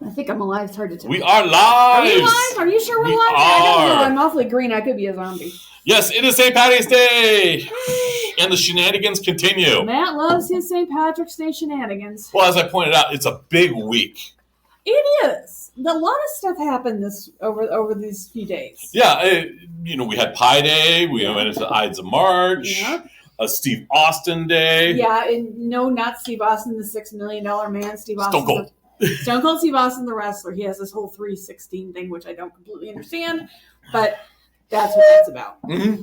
I think I'm alive. It's hard to tell. We are live. Are you live? Are you sure we're live? I don't know. Are. I'm awfully green. I could be a zombie. Yes, it is St. Patty's Day, and the shenanigans continue. Matt loves his St. Patrick's Day shenanigans. Well, as I pointed out, it's a big week. It is. A lot of stuff happened over these few days. Yeah, we had Pi Day. We went into Ides of March. Yep. A Steve Austin Day. Yeah, and no, not Steve Austin, the $6 million man. Steve Austin. Stone Cold. Stone Cold Steve Austin, the wrestler. He has this whole 316 thing, which I don't completely understand, but that's what that's about. Mm-hmm.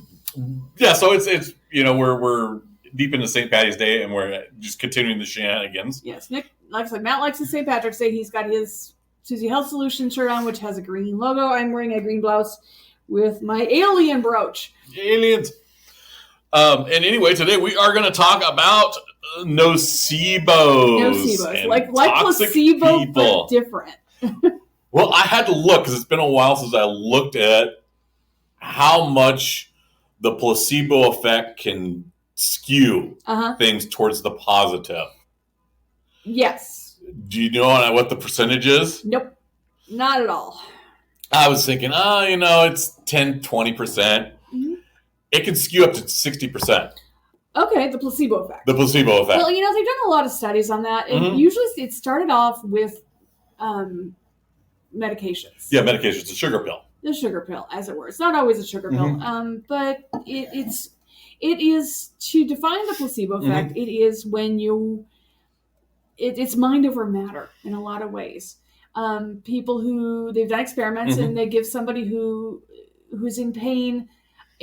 Yeah, so it's we're deep into St. Patty's Day, and we're just continuing the shenanigans. Yes, Nick, like I said, Matt likes his St. Patrick's Day. He's got his Susie Health Solutions shirt on, which has a green logo. I'm wearing a green blouse with my alien brooch. Aliens. And anyway, today we are going to talk about Nocebos. Nocebos. Like placebo, people. but different. Well, I had to look because it's been a while since I looked at how much the placebo effect can skew things towards the positive. Yes. Do you know what the percentage is? Nope. Not at all. I was thinking, it's 10, 20%. Mm-hmm. It can skew up to 60%. Okay, the placebo effect. The placebo effect. Well, they've done a lot of studies on that. And usually it started off with medications. Yeah, medications. The sugar pill. The sugar pill, as it were. It's not always a sugar pill. But it is, to define the placebo effect, it is when it's mind over matter in a lot of ways. People they've done experiments and they give somebody who's in pain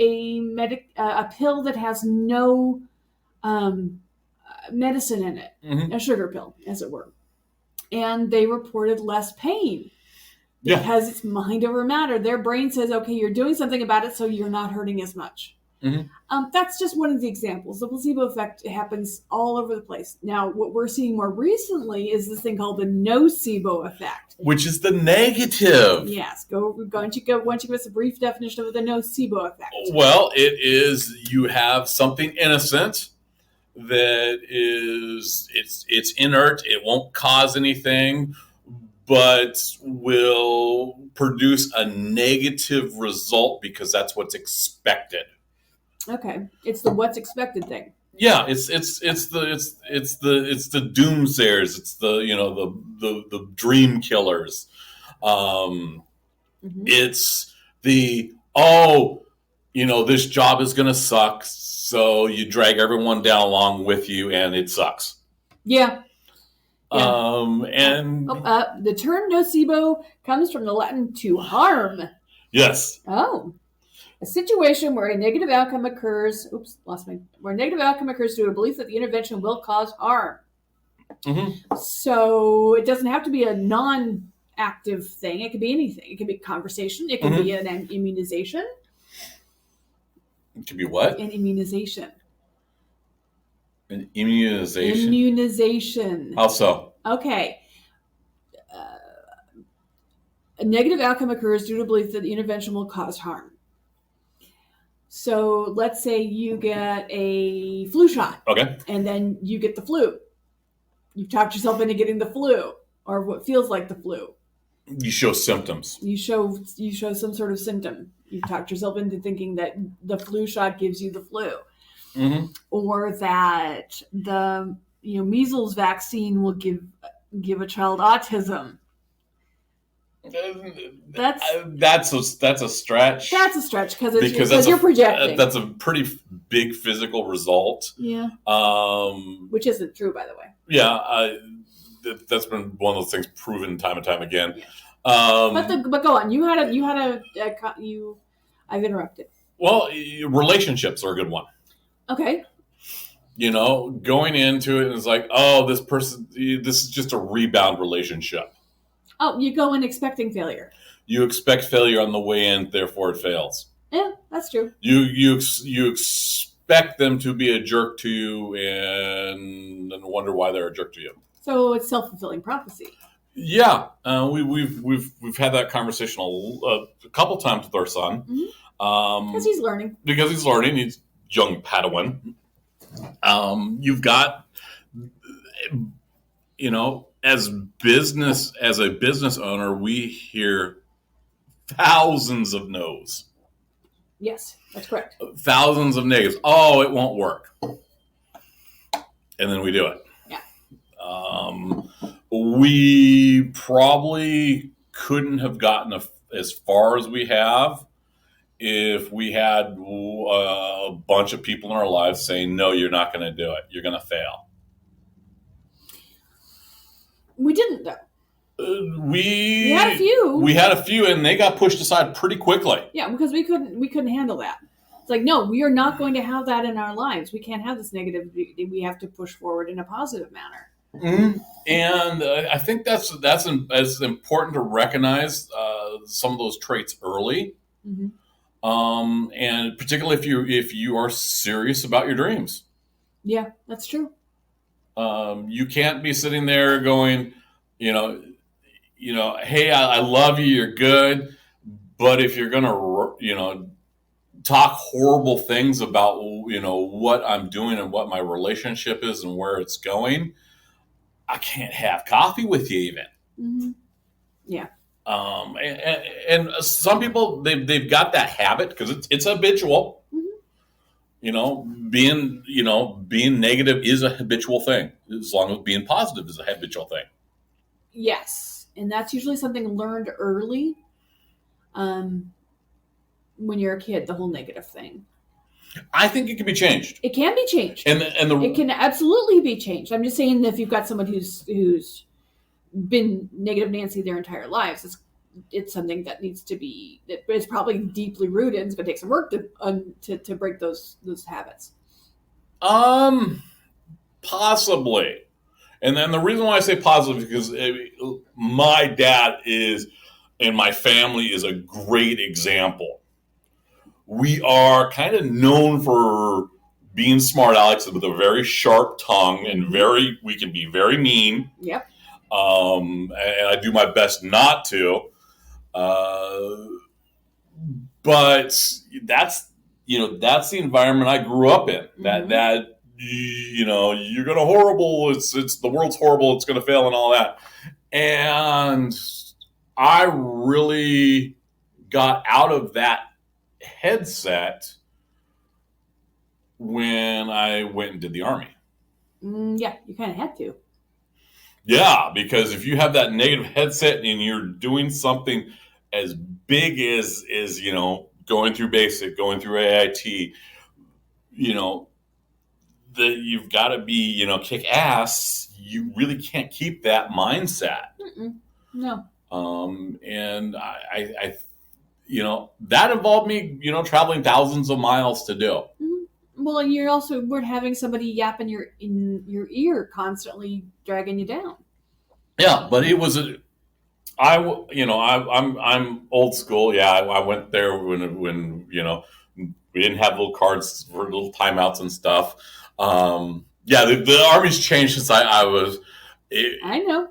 a pill that has no medicine in it, a sugar pill, as it were. And they reported less pain because it's mind over matter. Their brain says, okay, you're doing something about it, so you're not hurting as much. That's just one of the examples. The placebo effect happens all over the place. Now, what we're seeing more recently is this thing called the nocebo effect, which is the negative. Yes. Why don't you give us a brief definition of the nocebo effect? Well, it is you have something innocent that it's inert. It won't cause anything, but will produce a negative result because that's what's expected. Okay, it's the what's expected thing. Yeah, it's the doomsayers. It's the dream killers. It's the this job is gonna suck, so you drag everyone down along with you, and it sucks. Yeah. The term nocebo comes from the Latin to harm. Yes. Oh. A situation where a negative outcome occurs. Where a negative outcome occurs due to a belief that the intervention will cause harm. So it doesn't have to be a non-active thing. It could be anything. It could be conversation. It could be an immunization. It could be what? An immunization. An immunization? Immunization. How so? Okay. A negative outcome occurs due to a belief that the intervention will cause harm. So let's say you get a flu shot. Okay. And then you get the flu. You've talked yourself into getting the flu, or what feels like the flu. You show symptoms. You show some sort of symptom. You've talked yourself into thinking that the flu shot gives you the flu. Or that the measles vaccine will give a child autism. That's a stretch. That's a stretch because you're projecting. That's a pretty big physical result. Yeah. Which isn't true, by the way. Yeah, that's been one of those things proven time and time again. Yeah. But go on. I've interrupted. Well, relationships are a good one. Okay. Going into it and it's like, this is just a rebound relationship. Oh, you go in expecting failure. You expect failure on the way in, therefore it fails. Yeah, that's true. You expect them to be a jerk to you and wonder why they're a jerk to you. So it's self-fulfilling prophecy. Yeah, we've had that conversation a couple times with our son. Because he's learning. He's young Padawan. You've got, as a business owner, we hear thousands of no's. Yes, that's correct. Thousands of negatives. Oh, it won't work. And then we do it. Yeah. We probably couldn't have gotten as far as we have if we had a bunch of people in our lives saying, no, you're not going to do it. You're going to fail. We didn't, though. We had a few. We had a few, and they got pushed aside pretty quickly. Yeah, because we couldn't handle that. It's like, no, we are not going to have that in our lives. We can't have this negative. We have to push forward in a positive manner. Mm-hmm. And I think that's important to recognize some of those traits early, and particularly if you are serious about your dreams. Yeah, that's true. You can't be sitting there going, hey, I love you, you're good, but if you're gonna, talk horrible things about, what I'm doing and what my relationship is and where it's going, I can't have coffee with you even. Mm-hmm. Yeah. And some people they've got that habit because it's habitual. Mm-hmm. Being negative is a habitual thing, as long as being positive is a habitual thing. Yes, and that's usually something learned early. When you're a kid, the whole negative thing. I think it can be changed. It can be changed, and it can absolutely be changed. I'm just saying that if you've got someone who's been negative Nancy their entire lives, it's something that needs to be, that is probably deeply rooted. It's going to take some work to break those habits. Possibly. And then the reason why I say positive is because my dad and my family is a great example. We are kind of known for being smart Alex with a very sharp tongue and we can be very mean. Yep. And I do my best not to. But that's the environment I grew up in. That you're gonna horrible. It's the world's horrible. It's gonna fail and all that. And I really got out of that headset when I went and did the Army. Yeah, you kind of had to. Yeah, because if you have that negative headset and you're doing something as big as going through basic, going through AIT, that you've got to be, kick ass. You really can't keep that mindset. No. And I that involved me, traveling thousands of miles to do. Mm-hmm. Well, and we're having somebody yap in your ear, constantly dragging you down. Yeah, but it was I'm old school. Yeah, I went there when we didn't have little cards for little timeouts and stuff. Yeah, the Army's changed since I was. I know.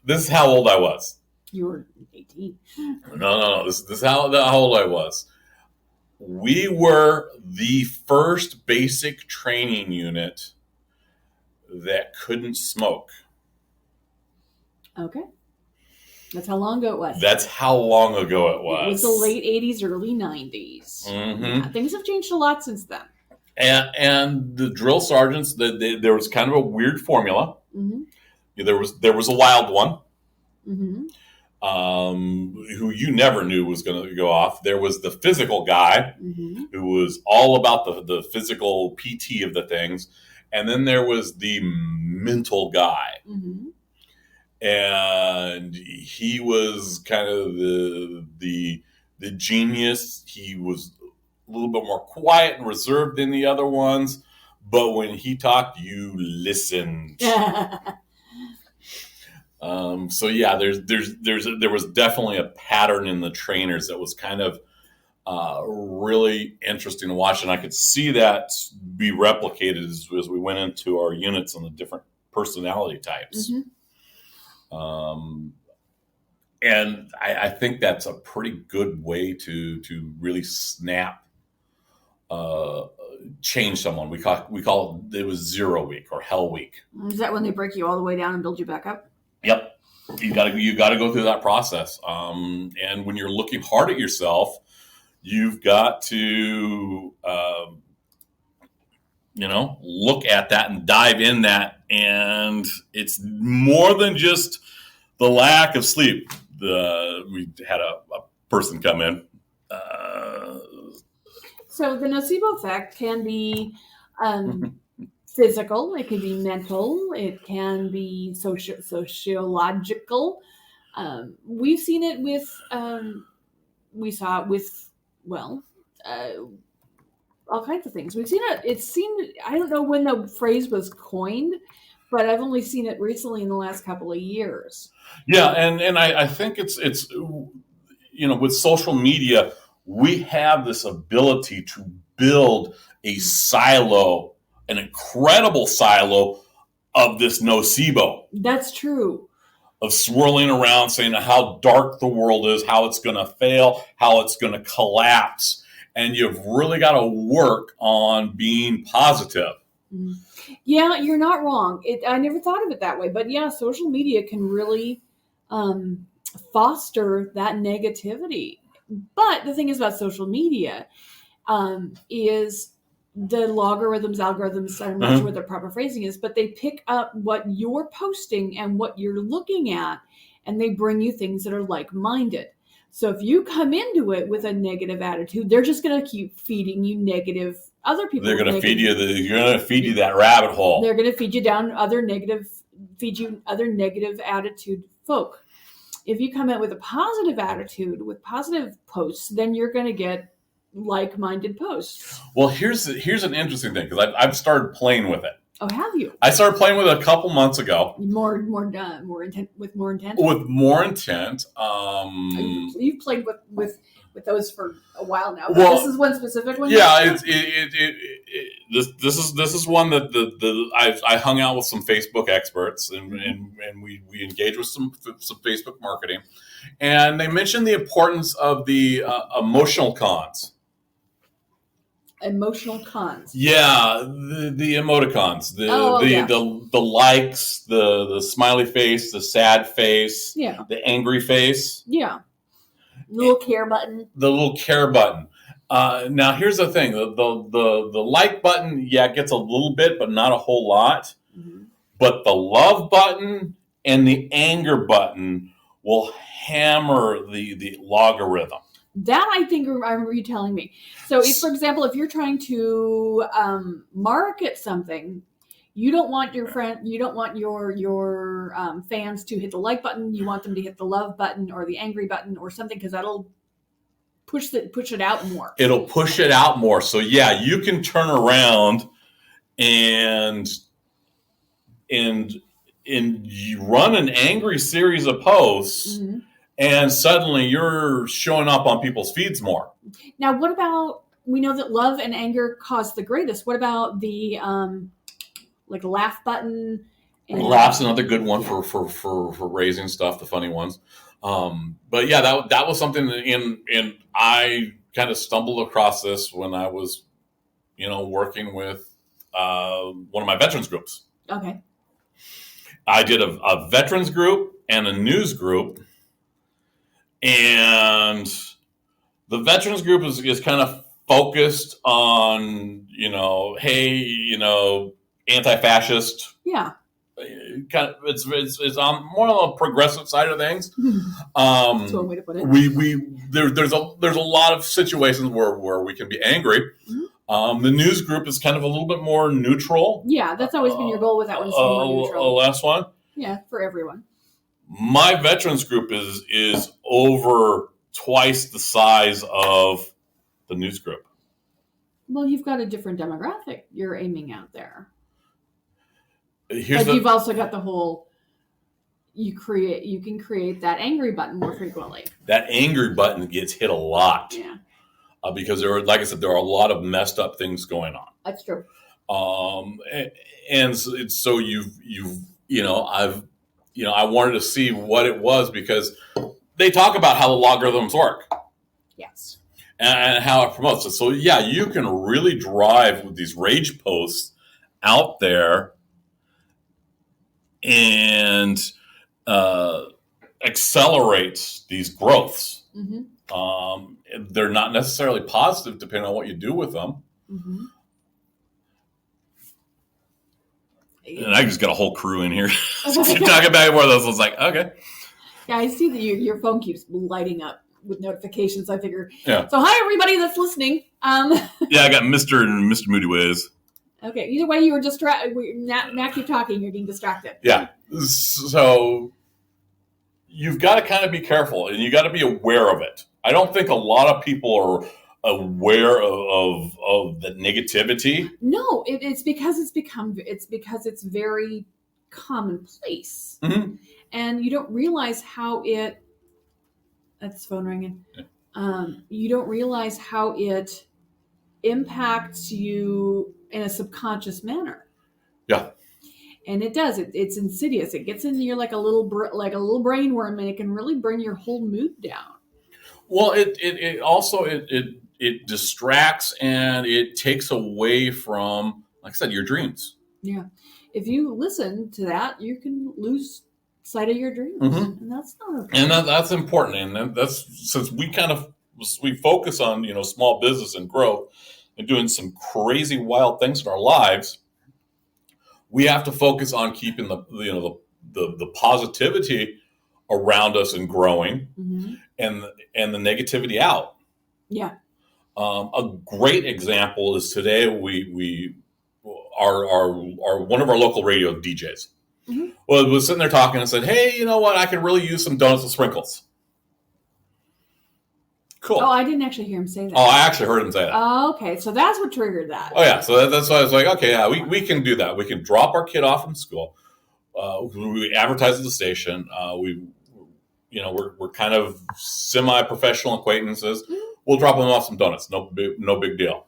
This is how old I was. You were 18. No. This is how old I was. We were the first basic training unit that couldn't smoke. Okay. That's how long ago it was. That's how long ago it was. It was the late 80s, early 90s. Mm-hmm. Yeah, things have changed a lot since then. And the drill sergeants, there was kind of a weird formula. Mm-hmm. There was a wild one, mm-hmm. Who you never knew was going to go off. There was the physical guy, mm-hmm. who was all about the physical PT of the things. And then there was the mental guy. Mm-hmm. And he was kind of the genius. He was a little bit more quiet and reserved than the other ones, but when he talked, you listened. So yeah, there was definitely a pattern in the trainers that was kind of really interesting to watch, and I could see that be replicated as we went into our units on the different personality types. Mm-hmm. And I think that's a pretty good way to really snap, change someone. We call it was 0 week or hell week. Is that when they break you all the way down and build you back up? Yep. You got to go through that process. And when you're looking hard at yourself, you've got to, look at that and dive in that. And it's more than just the lack of sleep. We had a person come in. So the nocebo effect can be physical, it can be mental, it can be sociological. We've seen it with, we saw it with, all kinds of things. We've seen it. It's seen. I don't know when the phrase was coined, but I've only seen it recently in the last couple of years. Yeah, and I think it's with social media, we have this ability to build a silo, an incredible silo of this nocebo. That's true. Of swirling around, saying how dark the world is, how it's going to fail, how it's going to collapse. And you've really got to work on being positive. Yeah, you're not wrong. I never thought of it that way. But yeah, social media can really foster that negativity. But the thing is about social media is the algorithms, I'm not sure what the proper phrasing is, but they pick up what you're posting and what you're looking at, and they bring you things that are like-minded. So if you come into it with a negative attitude, they're just going to keep feeding you negative. Other people. They're going to feed you. You're going to feed you that rabbit hole. They're going to feed you down other negative attitude folk. If you come in with a positive attitude, with positive posts, then you're going to get like-minded posts. Well, here's an interesting thing, because I've started playing with it. Oh, have you? I started playing with it a couple months ago. More intent. With more intent. With more intent. You've played with those for a while now. Well, this is one specific one. Yeah, this is one that I hung out with some Facebook experts, and we engaged with some Facebook marketing, and they mentioned the importance of the emotional cons. Emotional cons. Yeah, the emoticons, the likes, the smiley face, the sad face, the angry face. Yeah. Little care button. The little care button. Now here's the thing: the like button, gets a little bit, but not a whole lot. Mm-hmm. But the love button and the anger button will hammer the logarithm. That I think I remember you telling me. So, if, for example, if you're trying to market something, you don't want your fans to hit the like button. You want them to hit the love button or the angry button or something, because that'll push it out more. It'll push it out more. So you can turn around and you run an angry series of posts. Mm-hmm. And suddenly you're showing up on people's feeds more. Now, what about, we know that love and anger cause the greatest. What about the laugh button? Laugh's another good one for raising stuff, the funny ones. But yeah, that was something and I kind of stumbled across this when I was, working with one of my veterans groups. Okay. I did a veterans group and a news group. And the veterans group is kind of focused on, anti-fascist. Yeah. Kind of, it's on more on the progressive side of things. That's one way to put it. There's a lot of situations where we can be angry. Mm-hmm. The news group is kind of a little bit more neutral. Yeah, that's always been your goal with that one. More neutral. The last one. Yeah, for everyone. My veterans group is over twice the size of the news group. Well, you've got a different demographic you're aiming at there. You've also got the whole, you can create that angry button more frequently. That angry button gets hit a lot. Yeah. Because there are a lot of messed up things going on. That's true. And so I wanted to see what it was, because they talk about how the logarithms work. Yes. and how it promotes it. So yeah, you can really drive with these rage posts out there and accelerate these growths. They're not necessarily positive depending on what you do with them. And I just got a whole crew in here talking back and forth. I was like, okay. Yeah, I see that your phone keeps lighting up with notifications. I figure. Yeah. So hi everybody that's listening. Yeah, I got Mr. and Mr. Moody Ways. Okay. Either way, you were distracted. Now keep talking. You're getting distracted. Yeah. So you've got to kind of be careful, and you got to be aware of it. I don't think a lot of people are aware of the negativity. No, it's because it's very commonplace, and you don't realize how it. That's phone ringing. Yeah. You don't realize how it impacts you in a subconscious manner. Yeah. And it does. It's insidious. It gets in you like a little brain worm, and it can really bring your whole mood down. Well, it also distracts and it takes away from, like I said, your dreams. Yeah. If you listen to that, you can lose sight of your dreams, and that's not okay. And that's important. And that's since we focus on small business and growth and doing some crazy wild things in our lives. We have to focus on keeping the positivity around us and growing, and the negativity out. Yeah. A great example is today we are one of our local radio DJs. Well, was sitting there talking and said, "Hey, you know what? I could really use some donuts and sprinkles." Cool. Oh, I didn't actually hear him say that. Oh, I actually heard him say that. Oh, okay. So that's what triggered that. Oh, yeah. So that's why I was like, okay, yeah, we can do that. We can drop our kid off from school. We advertise at the station. We're kind of semi-professional acquaintances. We'll drop them off some donuts. No big deal.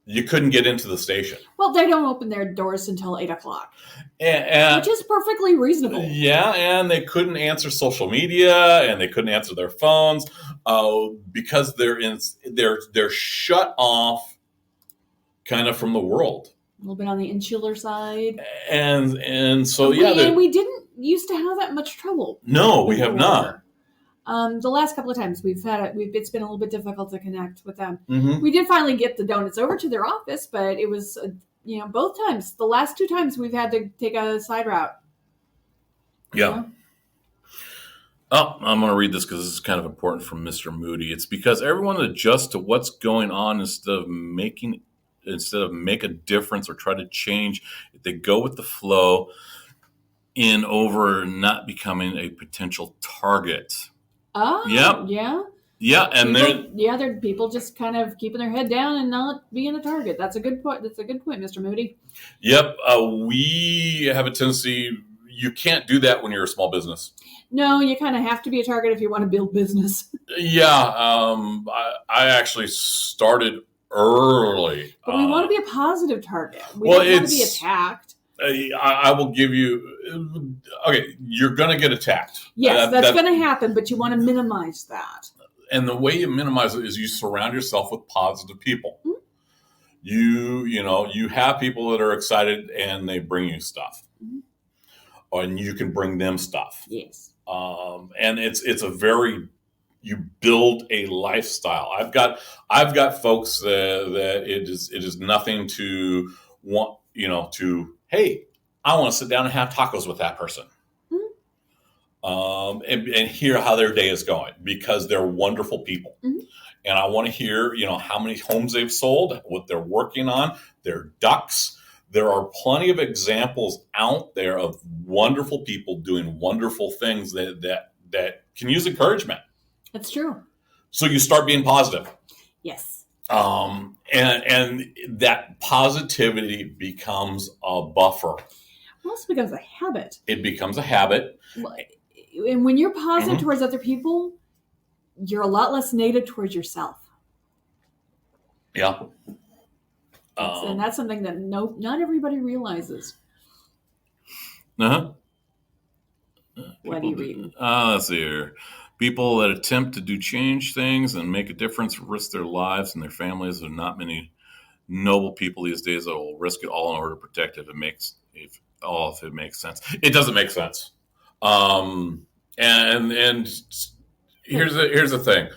You couldn't get into the station. Well, they don't open their doors until 8:00, and which is perfectly reasonable. Yeah, and they couldn't answer social media, and they couldn't answer their phones because they're shut off, kind of from the world. A little bit on the insular side, and so we didn't used to have that much trouble. No, we have not. The last couple of times it's been a little bit difficult to connect with them. Mm-hmm. We did finally get the donuts over to their office, but it was, both times. The last 2 times we've had to take a side route. Yeah. Oh, I'm going to read this because this is kind of important from Mr. Moody. It's because everyone adjusts to what's going on instead of make a difference or try to change. If they go with the flow over not becoming a potential target. Oh, yep. Yeah. Yeah, and they're people just kind of keeping their head down and not being a target. That's a good point. Mr. Moody. Yep. We have a tendency. You can't do that when you're a small business. No, you kind of have to be a target if you want to build business. Yeah. I actually started early. But we want to be a positive target. We don't want to be attacked. I will give you. Okay, you're going to get attacked. Yes, that's going to happen, but you want to minimize that. And the way you minimize it is you surround yourself with positive people. Mm-hmm. You have people that are excited and they bring you stuff, and you can bring them stuff. Yes. And it's a very you build a lifestyle. I've got folks that it is nothing to want to. Hey, I want to sit down and have tacos with that person. And hear how their day is going because they're wonderful people. Mm-hmm. And I want to hear, how many homes they've sold, what they're working on, their ducks. There are plenty of examples out there of wonderful people doing wonderful things that can use encouragement. That's true. So you start being positive. Yes. And that positivity becomes a buffer. It also becomes a habit. It becomes a habit. And when you're positive towards other people, you're a lot less negative towards yourself. Yeah. And that's something that not everybody realizes. Uh-huh. What are you reading? Let's see here. People that attempt to do change things and make a difference risk their lives and their families. There are not many noble people these days that will risk it all in order to protect it. If it makes sense. It doesn't make sense. And here's the thing.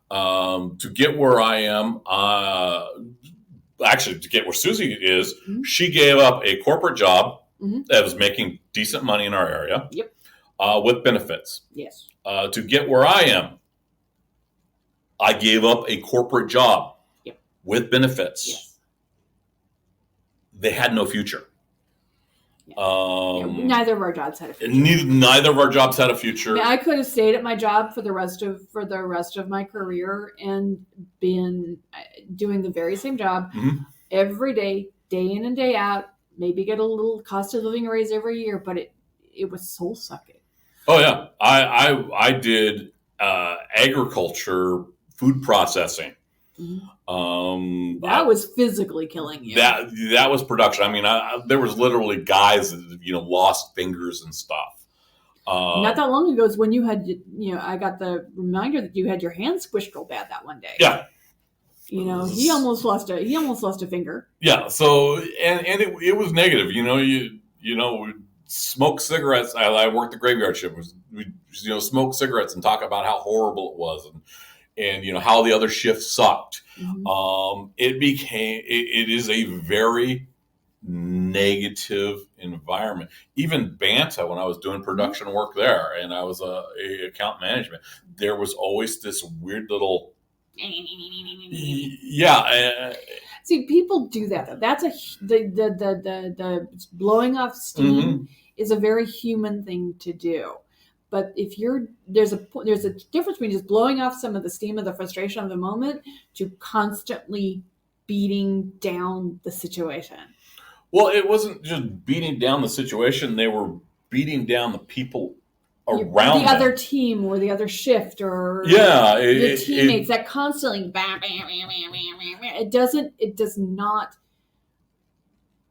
To get where I am, actually to get where Susie is, she gave up a corporate job that was making decent money in our area. Yep. With benefits. Yes. To get where I am, I gave up a corporate job with benefits. Yes. They had no future. Neither of our jobs had a future. Neither of our jobs had a future. I could have stayed at my job for the rest of my career and been doing the very same job every day in and day out. Maybe get a little cost of living raise every year, but it was soul sucking. Oh yeah, I did agriculture, food processing. That was physically killing you. That was production. I mean, there was literally guys that lost fingers and stuff. Not that long ago is when you had I got the reminder that you had your hand squished real bad that one day. Yeah. He almost lost a finger. Yeah. So and it was negative. We smoke cigarettes. I worked the graveyard shift. We smoke cigarettes and talk about how horrible it was and how the other shift sucked. It is a very negative environment. Even Banta, when I was doing production work there and I was a account management, there was always this weird little See, people do that though. That's the blowing off steam is a very human thing to do. But if there's a difference between just blowing off some of the steam of the frustration of the moment to constantly beating down the situation. Well, it wasn't just beating down the situation; they were beating down the people around the other team or the other shift or the teammates that constantly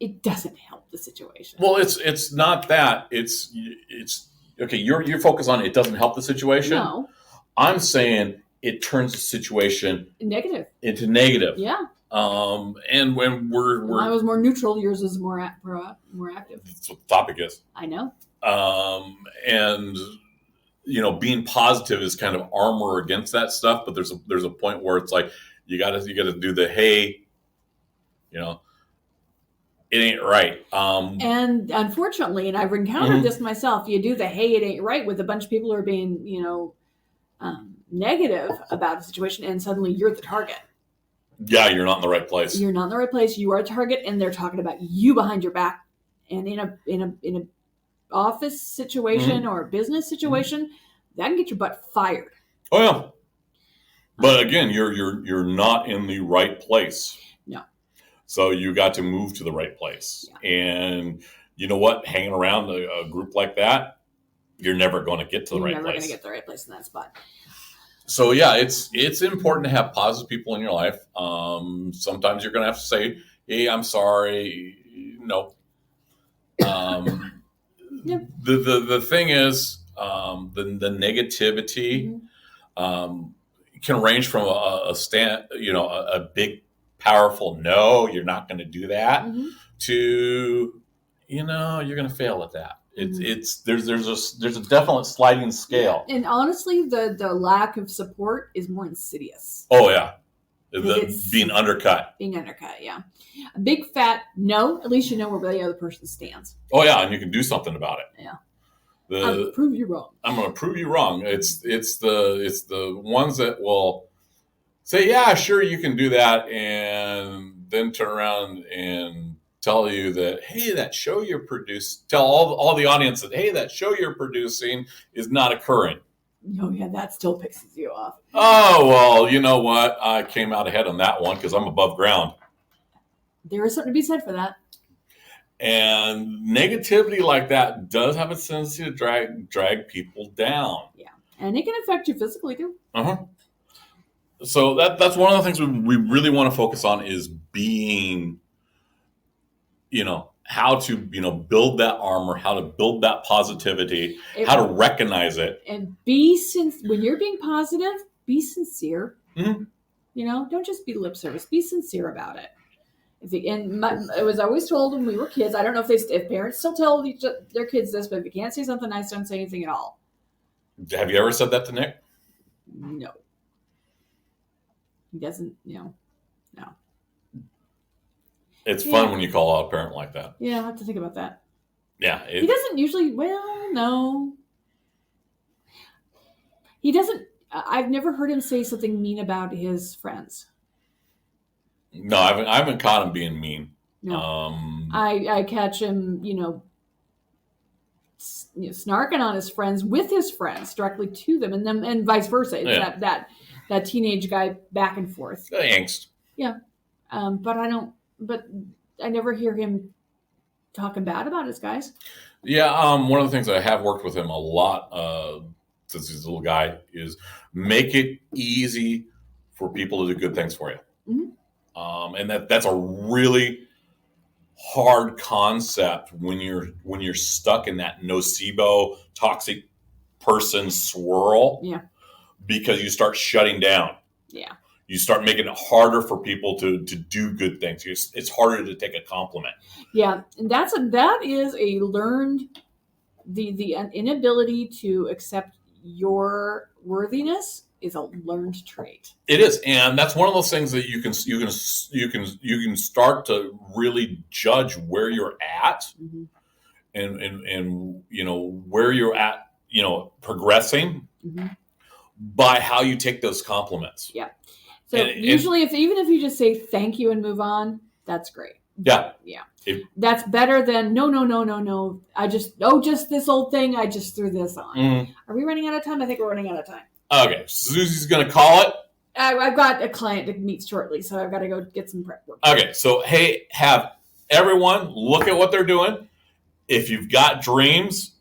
it doesn't help the situation. Well, it's not that. It's okay. You're focused on it doesn't help the situation. No, I'm saying it turns the situation into negative. Yeah. And when mine was more neutral, yours is more active. That's what the topic is. I know. And being positive is kind of armor against that stuff. But there's a point where it's like you got to do the hey, it ain't right. And unfortunately, and I've encountered this myself, you do the hey, it ain't right with a bunch of people who are being negative about a situation, and suddenly you're the target. Yeah, you're not in the right place. You're not in the right place. You are a target, and they're talking about you behind your back. And in a office situation or a business situation, that can get your butt fired. Oh yeah, but again, you're not in the right place. No. So you got to move to the right place, and you know what? Hanging around a group like that, you're never going to get to the right place. You're never going to get the right place in that spot. So yeah, it's important to have positive people in your life. Sometimes you're going to have to say, "Hey, I'm sorry." No. The thing is, the negativity can range from a big, powerful no, you're not going to do that, to you're going to fail at that. There's a definite sliding scale. And honestly, the lack of support is more insidious. Oh yeah, being undercut. Yeah. A big fat no. At least you know where the other person stands. Oh yeah, and you can do something about it. Yeah. I'm going to prove you wrong. I'm going to prove you wrong. It's the ones that will say, yeah, sure, you can do that, and then turn around and tell you that, hey, that show you're producing, tell all the audience that, hey, that show you're producing is not occurring. Oh, yeah, that still pisses you off. Oh, well, you know what? I came out ahead on that one because I'm above ground. There is something to be said for that. And negativity like that does have a tendency to drag people down. Yeah, and it can affect you physically, too. So that's one of the things we really want to focus on is being, how to, build that armor, how to build that positivity, how to recognize it. And when you're being positive, be sincere. Mm-hmm. Don't just be lip service. Be sincere about it. It was always told when we were kids. I don't know if parents still tell their kids this, but if you can't say something nice, don't say anything at all. Have you ever said that to Nick? No. He doesn't, no. It's fun when you call out a parent like that. Yeah, I'll have to think about that. Yeah. He doesn't usually, no. He doesn't, I've never heard him say something mean about his friends. No, I haven't caught him being mean. No. I catch him, snarking on his friends with his friends directly to them, and vice versa. It's that teenage guy back and forth. The angst. Yeah. But I never hear him talking bad about his guys. Yeah. One of the things I have worked with him a lot since he's a little guy is make it easy for people to do good things for you. Mm-hmm. And that's a really hard concept when you're stuck in that nocebo toxic person swirl. Yeah. Because you start shutting down. Yeah. You start making it harder for people to do good things. It's harder to take a compliment. Yeah, and that is a learned the inability to accept your worthiness is a learned trait. It is, and that's one of those things that you can start to really judge where you're at, mm-hmm. and where you're at, progressing mm-hmm. by how you take those compliments. Yeah. So usually, even if you just say thank you and move on, that's great. Yeah. Yeah. That's better than no. Just this old thing. I just threw this on. Mm-hmm. Are we running out of time? I think we're running out of time. Okay. Susie's going to call it. I've got a client to meet shortly, so I've got to go get some prep work. Okay. So, hey, have everyone look at what they're doing. If you've got dreams,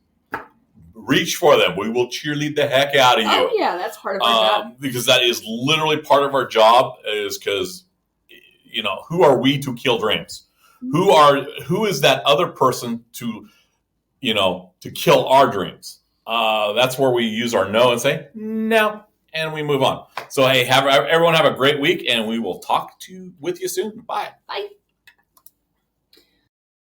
reach for them. We will cheerlead the heck out of you. Oh, yeah. That's part of our job. Because that is literally part of our job is because, who are we to kill dreams? Who is that other person to kill our dreams? That's where we use our no and say no, and we move on. So hey, everyone have a great week, and we will talk with you soon. Bye. Bye.